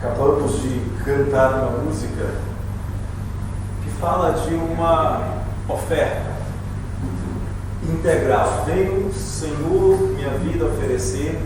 Acabamos de cantar uma música que fala de uma oferta integral. Venho, Senhor, minha vida oferecer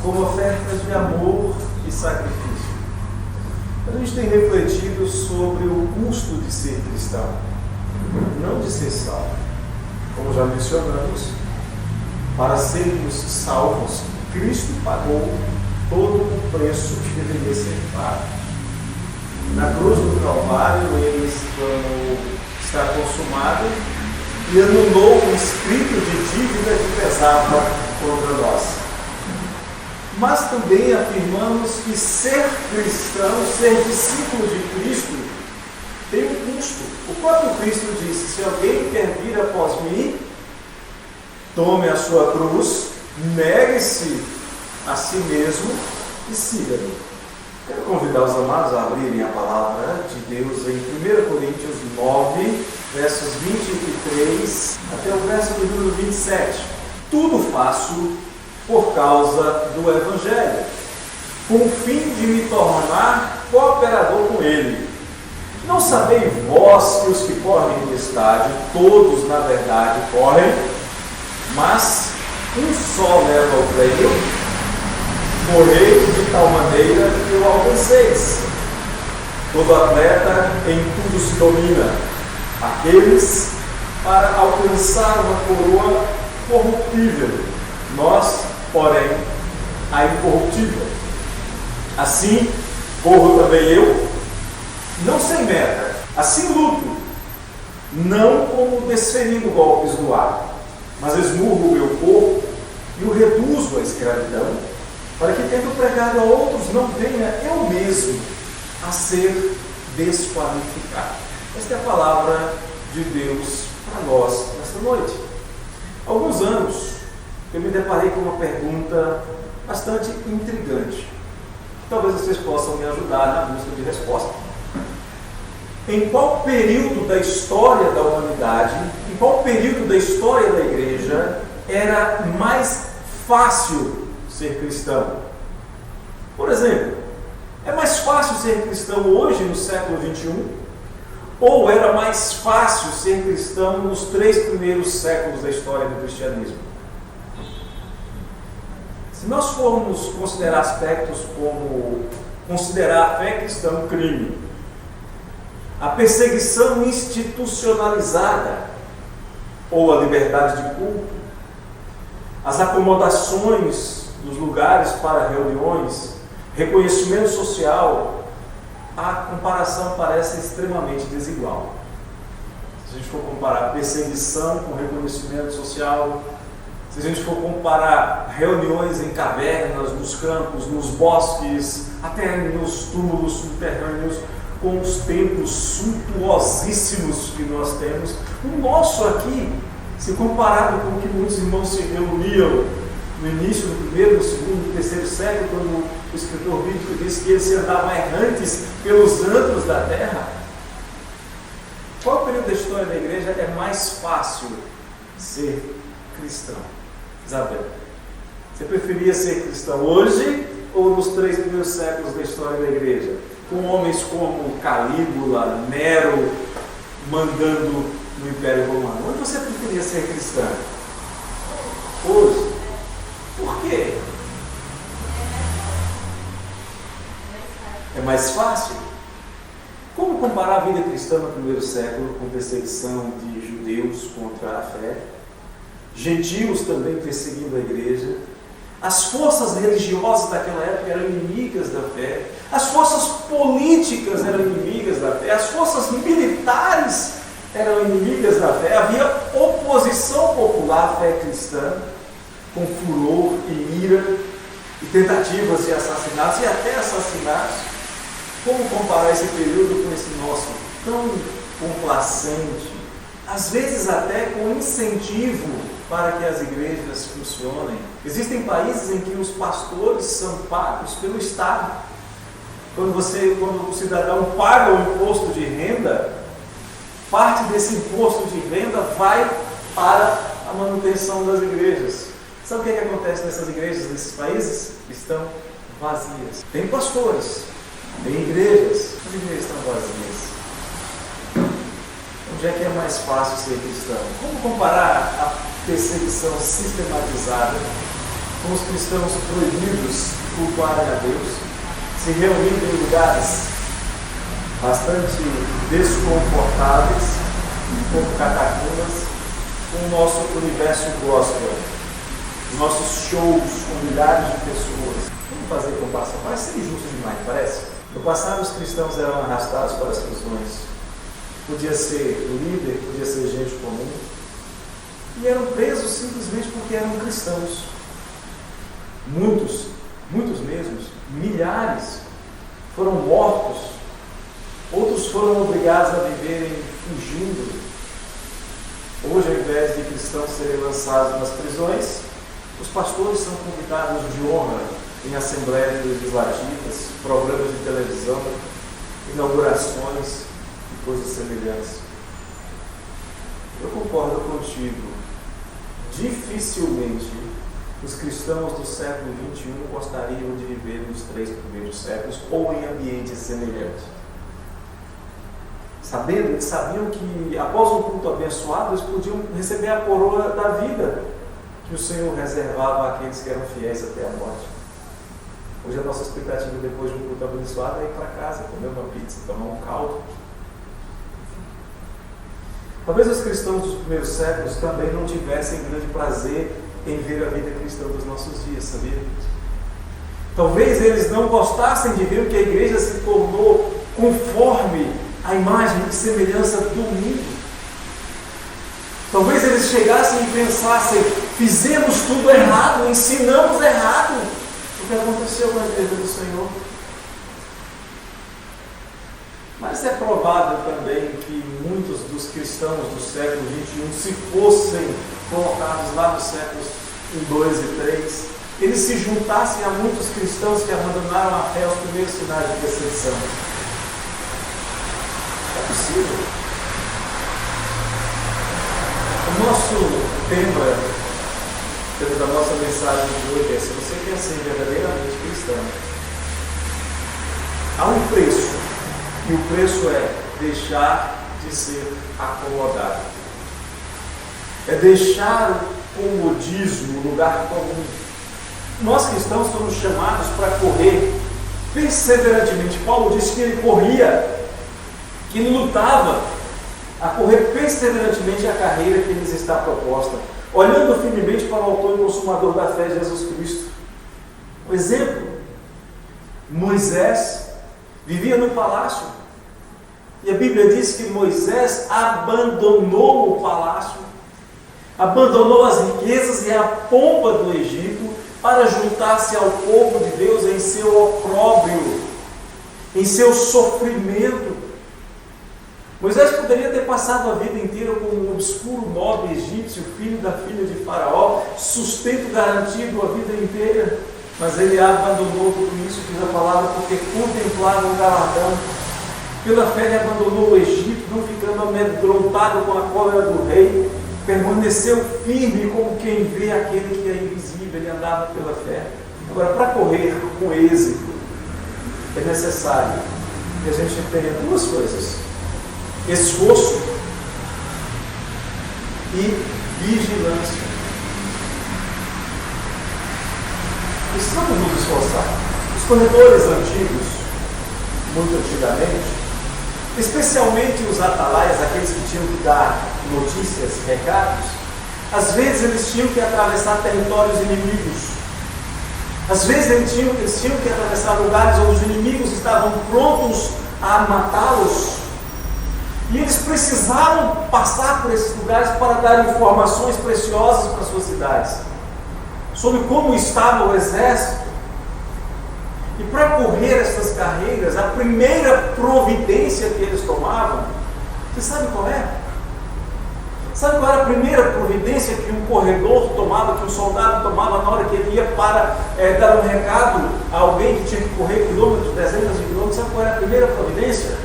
como oferta de amor e sacrifício. A gente tem refletido sobre o custo de ser cristão, não de ser salvo. Como já mencionamos, para sermos salvos, Cristo pagou todo o preço que deveria ser pago. Na cruz do Calvário, ele exclamou: está consumado, e anulou o escrito de dívida que pesava contra nós. Mas também afirmamos que ser cristão, ser discípulo de Cristo, tem um custo. O próprio Cristo disse: se alguém quer vir após mim, tome a sua cruz, negue-se a si mesmo e siga-me. Quero convidar os amados a abrirem a palavra de Deus em 1 Coríntios 9, versos 23 até o verso de número 27. Tudo faço por causa do Evangelho, com o fim de me tornar cooperador com ele. Não sabeis vós que os que correm no estádio, todos na verdade correm, mas um só leva o prêmio? Morrei de tal maneira que o alcanceis. Todo atleta em tudo se domina, aqueles para alcançar uma coroa corruptível, nós, porém, a incorruptível. Assim, corro também eu, não sem meta, assim luto, não como desferindo golpes no ar, mas esmurro o meu corpo e o reduzo à escravidão, para que, tendo pregado a outros, não venha eu mesmo a ser desqualificado. Esta é a palavra de Deus para nós nesta noite. Há alguns anos eu me deparei com uma pergunta bastante intrigante, que talvez vocês possam me ajudar na busca de resposta. Em qual período da história da humanidade, em qual período da história da igreja era mais fácil ser cristão? Por exemplo, é mais fácil ser cristão hoje no século XXI? Ou era mais fácil ser cristão nos 3 primeiros séculos da história do cristianismo? Se nós formos considerar aspectos como considerar a fé cristã um crime, a perseguição institucionalizada ou a liberdade de culto, as acomodações dos lugares para reuniões, reconhecimento social, a comparação parece extremamente desigual. Se a gente for comparar perseguição com reconhecimento social, se a gente for comparar reuniões em cavernas, nos campos, nos bosques, até nos túmulos subterrâneos, com os templos suntuosíssimos que nós temos, o nosso aqui, se comparado com o que muitos irmãos se reuniam no início do primeiro, do segundo, do terceiro século, quando o escritor bíblico diz que eles se andavam errantes pelos antros da terra. Qual período da história da igreja é mais fácil ser cristão? Isabel, você preferia ser cristão hoje ou nos 3 primeiros séculos da história da igreja? Com homens como Calígula, Nero, mandando no Império Romano. Onde você preferia ser cristão? Hoje. Por quê? É mais fácil? Como comparar a vida cristã no primeiro século com perseguição de judeus contra a fé, gentios também perseguindo a igreja, as forças religiosas daquela época eram inimigas da fé, as forças políticas eram inimigas da fé, as forças militares eram inimigas da fé, havia oposição popular à fé cristã, com furor e ira, e tentativas de assassinatos e até assassinatos. Como comparar esse período com esse nosso tão complacente, às vezes até com incentivo para que as igrejas funcionem? Existem países em que os pastores são pagos pelo Estado. Quando o cidadão paga o imposto de renda, parte desse imposto de renda vai para a manutenção das igrejas. Sabe o que acontece nessas igrejas, nesses países? Estão vazias. Tem pastores, tem igrejas, as igrejas estão vazias. Onde é que é mais fácil ser cristão? Como comparar a perseguição sistematizada com os cristãos proibidos de cultuarem a Deus, se reunindo em lugares bastante desconfortáveis, como catacumbas, com o nosso universo gospel, os nossos shows com milhares de pessoas? Vamos fazer comparação? Parece ser injusto demais, parece? No passado, os cristãos eram arrastados para as prisões. Podia ser líder, podia ser gente comum. E eram presos simplesmente porque eram cristãos. Muitos mesmos, milhares, foram mortos. Outros foram obrigados a viverem fugindo. Hoje, ao invés de cristãos serem lançados nas prisões, os pastores são convidados de honra em assembleias legislativas, programas de televisão, inaugurações e coisas semelhantes. Eu concordo contigo. Dificilmente os cristãos do século XXI gostariam de viver nos 3 primeiros séculos ou em ambientes semelhantes. Eles sabiam que após um culto abençoado, eles podiam receber a coroa da vida que o Senhor reservava àqueles que eram fiéis até a morte. Hoje a nossa expectativa depois de um culto abençoado é ir para casa, comer uma pizza, tomar um caldo. Talvez os cristãos dos primeiros séculos também não tivessem grande prazer em ver a vida cristã dos nossos dias, sabia? Talvez eles não gostassem de ver que a igreja se tornou conforme a imagem e semelhança do mundo. Talvez eles chegassem e pensassem: fizemos tudo errado, ensinamos errado. O que aconteceu na igreja do Senhor? Mas é provável também que muitos dos cristãos do século XXI, se fossem colocados lá nos séculos 1, 2 e 3, eles se juntassem a muitos cristãos que abandonaram a fé aos primeiros sinais de perseguição. É possível. O nosso tema da nossa mensagem de hoje é: se você quer ser verdadeiramente cristão, há um preço, e o preço é deixar de ser acomodado. É deixar o comodismo, o lugar comum. Nós cristãos somos chamados para correr perseverantemente. Paulo disse que ele corria, que ele lutava a correr perseverantemente a carreira que lhes está proposta, olhando firmemente para o autor e consumador da fé, Jesus Cristo. Por exemplo, Moisés vivia no palácio, e a Bíblia diz que Moisés abandonou o palácio, abandonou as riquezas e a pompa do Egito para juntar-se ao povo de Deus em seu opróbrio, em seu sofrimento. Moisés poderia ter passado a vida inteira como um obscuro nobre egípcio, filho da filha de Faraó, sustento garantido a vida inteira, mas ele abandonou tudo isso, diz a palavra, porque contemplava o galardão. Pela fé ele abandonou o Egito, não ficando amedrontado com a cólera do rei, permaneceu firme como quem vê aquele que é invisível, ele andava pela fé. Agora, para correr com êxito, é necessário que a gente tenha duas coisas: esforço e vigilância. Precisamos nos esforçar. Os corredores antigos, muito antigamente, especialmente os atalaias, aqueles que tinham que dar notícias, recados, às vezes eles tinham que atravessar territórios inimigos. Às vezes eles tinham que atravessar lugares onde os inimigos estavam prontos a matá-los. E eles precisavam passar por esses lugares para dar informações preciosas para suas cidades, sobre como estava o exército. E para correr essas carreiras, a primeira providência que eles tomavam, você sabe qual é? Sabe qual era a primeira providência que um corredor tomava, que um soldado tomava na hora que ele ia para dar um recado a alguém que tinha que correr quilômetros, dezenas de quilômetros? Sabe qual era a primeira providência?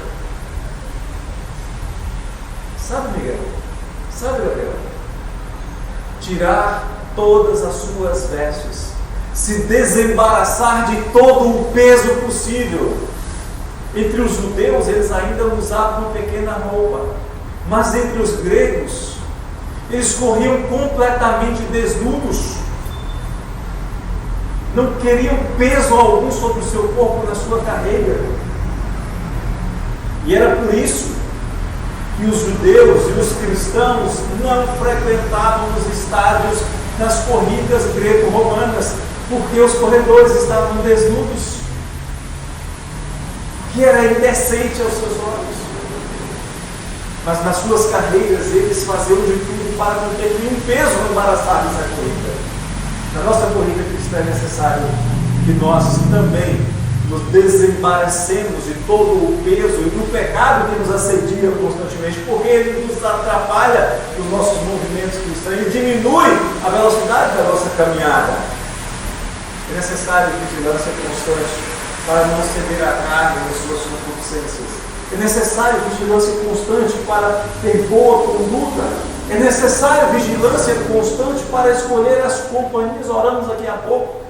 Sabe, Miguel? Sabe, Gabriel? Tirar todas as suas vestes, se desembaraçar de todo o peso possível. Entre os judeus, eles ainda usavam uma pequena roupa, mas entre os gregos, eles corriam completamente desnudos. Não queriam peso algum sobre o seu corpo na sua carreira. E era por isso que os judeus e os cristãos não frequentavam os estádios das corridas greco-romanas, porque os corredores estavam desnudos, que era indecente aos seus olhos. Mas nas suas carreiras eles faziam de tudo para não ter nenhum peso no embaraçar dessa corrida. Na nossa corrida cristã é necessário que nós também nos desembaracemos de todo o peso e do pecado que nos assedia constantemente, porque ele nos atrapalha nos nossos movimentos cristãos e diminui a velocidade da nossa caminhada. É necessário vigilância constante para não ceder à carne em suas concupiscências. É necessário vigilância constante para ter boa conduta. É necessário vigilância constante para escolher as companhias. Oramos daqui a pouco.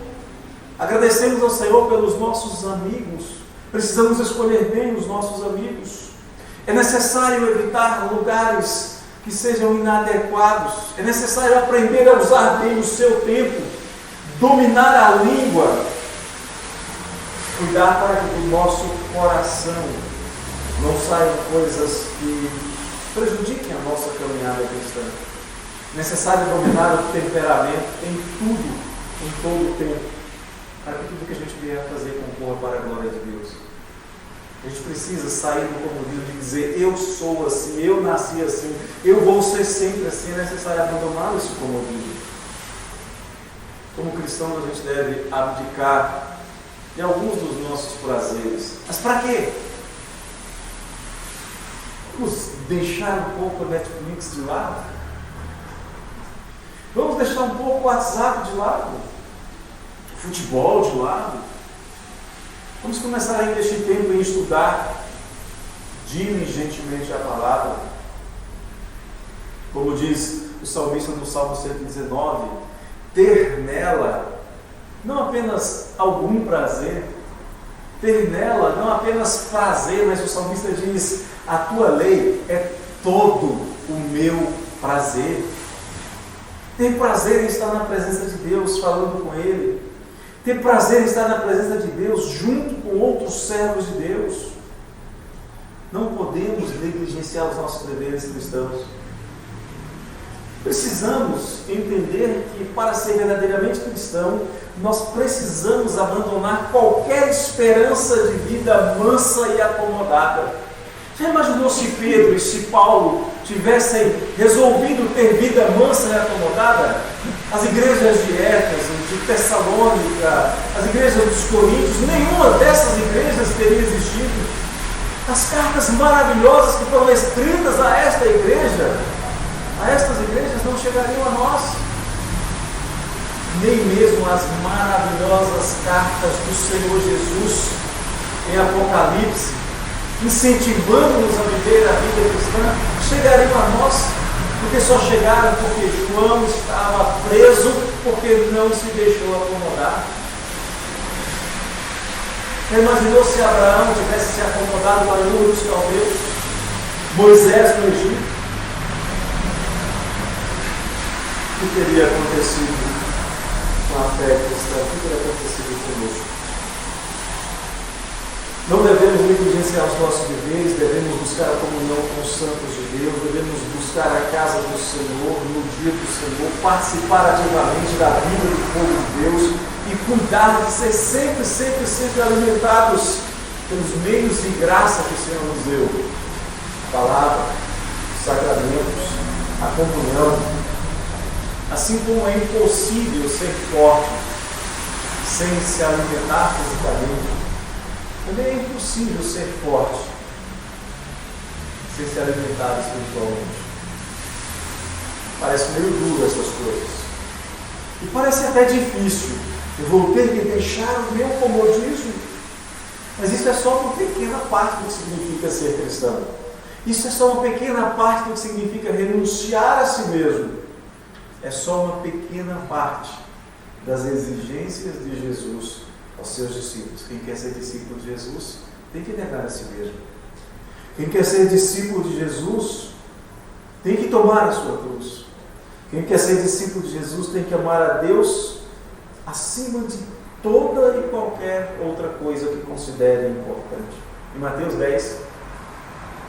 Agradecemos ao Senhor pelos nossos amigos. Precisamos escolher bem os nossos amigos. É necessário evitar lugares que sejam inadequados. É necessário aprender a usar bem o seu tempo. Dominar a língua. Cuidar para que do nosso coração não saiam coisas que prejudiquem a nossa caminhada cristã. É necessário dominar o temperamento em tudo, em todo o tempo, para que tudo que a gente vier a fazer concorra para a glória de Deus. A gente precisa sair do comodismo de dizer, eu sou assim, eu nasci assim, eu vou ser sempre assim. É necessário abandonar esse comodismo. Como cristãos, a gente deve abdicar de alguns dos nossos prazeres. Mas para quê? Vamos deixar um pouco o Netflix de lado? Vamos deixar um pouco o WhatsApp de lado? O futebol de lado? Vamos começar a investir tempo em estudar diligentemente a palavra. Como diz o salmista no Salmo 119, ter nela não apenas algum prazer, ter nela não apenas prazer, mas o salmista diz, a tua lei é todo o meu prazer. Ter prazer em estar na presença de Deus, falando com Ele. Ter prazer em estar na presença de Deus, junto com outros servos de Deus. Não podemos negligenciar os nossos deveres cristãos. Precisamos entender que para ser verdadeiramente cristão, nós precisamos abandonar qualquer esperança de vida mansa e acomodada. Já imaginou se Pedro e se Paulo tivessem resolvido ter vida mansa e acomodada? As igrejas de Éfeso, de Tessalônica, as igrejas dos Coríntios, nenhuma dessas igrejas teria existido. As cartas maravilhosas que foram escritas a esta igreja, a estas igrejas não chegariam a nós. Nem mesmo as maravilhosas cartas do Senhor Jesus em Apocalipse, incentivando-nos a viver a vida cristã, chegariam a nós, porque só chegaram porque João estava preso, porque não se deixou acomodar. Imaginou se Abraão tivesse se acomodado lá em Ur dos Caldeus, Moisés no Egito? O que teria acontecido com a fé cristã? O que teria acontecido conosco? Não devemos negligenciar os nossos deveres, devemos buscar a comunhão com os santos de Deus, devemos buscar a casa do Senhor, no dia do Senhor, participar ativamente da vida do povo de Deus e cuidar de ser sempre alimentados pelos meios de graça que o Senhor nos deu. A palavra, os sacramentos, a comunhão. Assim como é impossível ser forte sem se alimentar fisicamente, também é impossível ser forte sem se alimentar espiritualmente. Parece meio duro essas coisas. E parece até difícil. Eu vou ter que deixar o meu comodismo. Mas isso é só uma pequena parte do que significa ser cristão. Isso é só uma pequena parte do que significa renunciar a si mesmo. É só uma pequena parte das exigências de Jesus aos seus discípulos. Quem quer ser discípulo de Jesus tem que negar a si mesmo. Quem quer ser discípulo de Jesus tem que tomar a sua cruz. Quem quer ser discípulo de Jesus tem que amar a Deus acima de toda e qualquer outra coisa que considere importante. Em Mateus 10,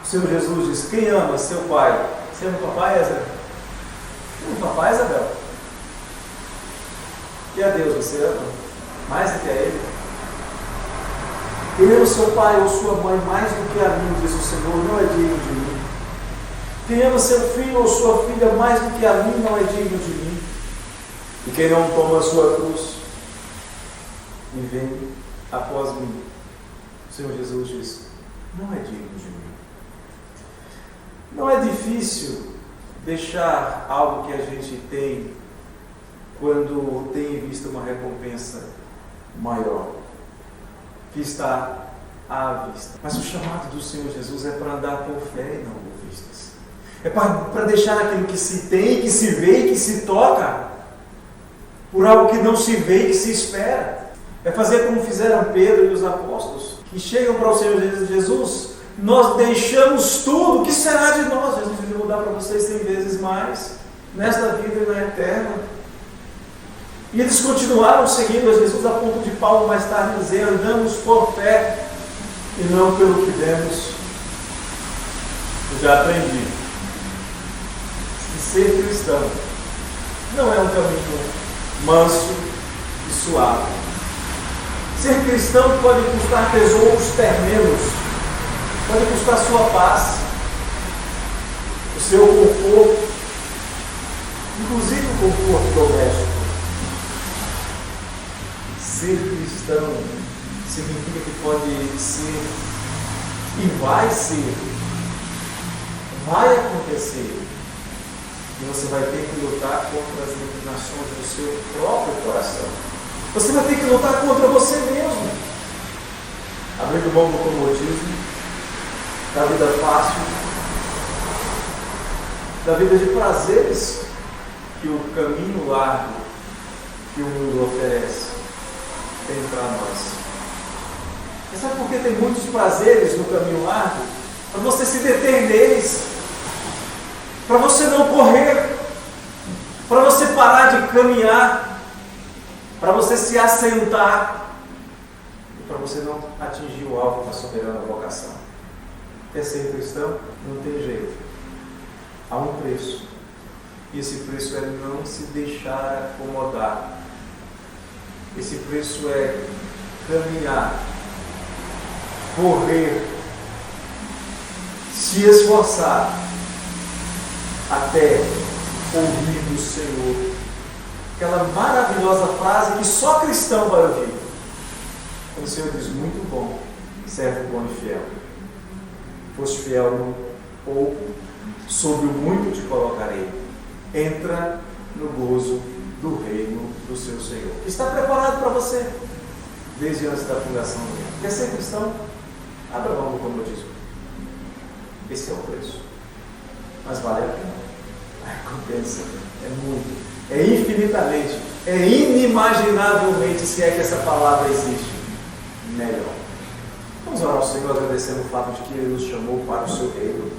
o Senhor Jesus diz: quem ama seu pai? Você ama o papai, Ezra? Você ama o papai, Isabel? E a Deus você ama? Mais do que a Ele? Quem ama seu pai ou sua mãe mais do que a mim, diz o Senhor, não é digno de mim. Quem ama seu filho ou sua filha mais do que a mim, não é digno de mim. E quem não toma a sua cruz e vem após mim, o Senhor Jesus diz, não é digno de mim. Não é difícil deixar algo que a gente tem quando tem em vista uma recompensa maior, que está à vista. Mas o chamado do Senhor Jesus é para andar por fé e não por vistas. É para deixar aquilo que se tem, que se vê e que se toca, por algo que não se vê e que se espera. É fazer como fizeram Pedro e os apóstolos, que chegam para o Senhor Jesus: nós deixamos tudo, o que será de nós? Jesus diz: eu vou dar para vocês 100 vezes mais, nesta vida e na eterna. E eles continuaram seguindo a Jesus, a ponto de Paulo mais tarde dizer: andamos por fé e não pelo que vemos. Eu já aprendi que ser cristão não é um caminho manso e suave. Ser cristão pode custar tesouros terrenos, pode custar sua paz, o seu conforto, inclusive o conforto doméstico. Ser cristão significa que pode ser e vai acontecer, e você vai ter que lutar contra as inclinações do seu próprio coração. Você vai ter que lutar contra você mesmo, abrindo mão do comodismo, da vida fácil, da vida de prazeres que o caminho largo que o mundo oferece tem para nós. Mas sabe por que tem muitos prazeres no caminho largo? Para você se deter neles, para você não correr, para você parar de caminhar, para você se assentar e para você não atingir o alvo da soberana vocação. Quer ser cristão? Não tem jeito. Há um preço. E esse preço é não se deixar acomodar. Esse preço é caminhar, correr, se esforçar até ouvir do Senhor aquela maravilhosa frase que só cristão vai ouvir. O Senhor diz: muito bom, servo bom e fiel. Foste fiel no pouco, sobre o muito te colocarei. Entra no gozo do reino do seu Senhor, que está preparado para você desde antes da fundação do mundo. Quer ser cristão? Abra mão do comodismo. Esse é o preço. Mas vale a pena. A recompensa é muito, é infinitamente, é inimaginavelmente, se é que essa palavra existe, melhor. Vamos orar ao Senhor agradecendo o fato de que Ele nos chamou para o seu reino.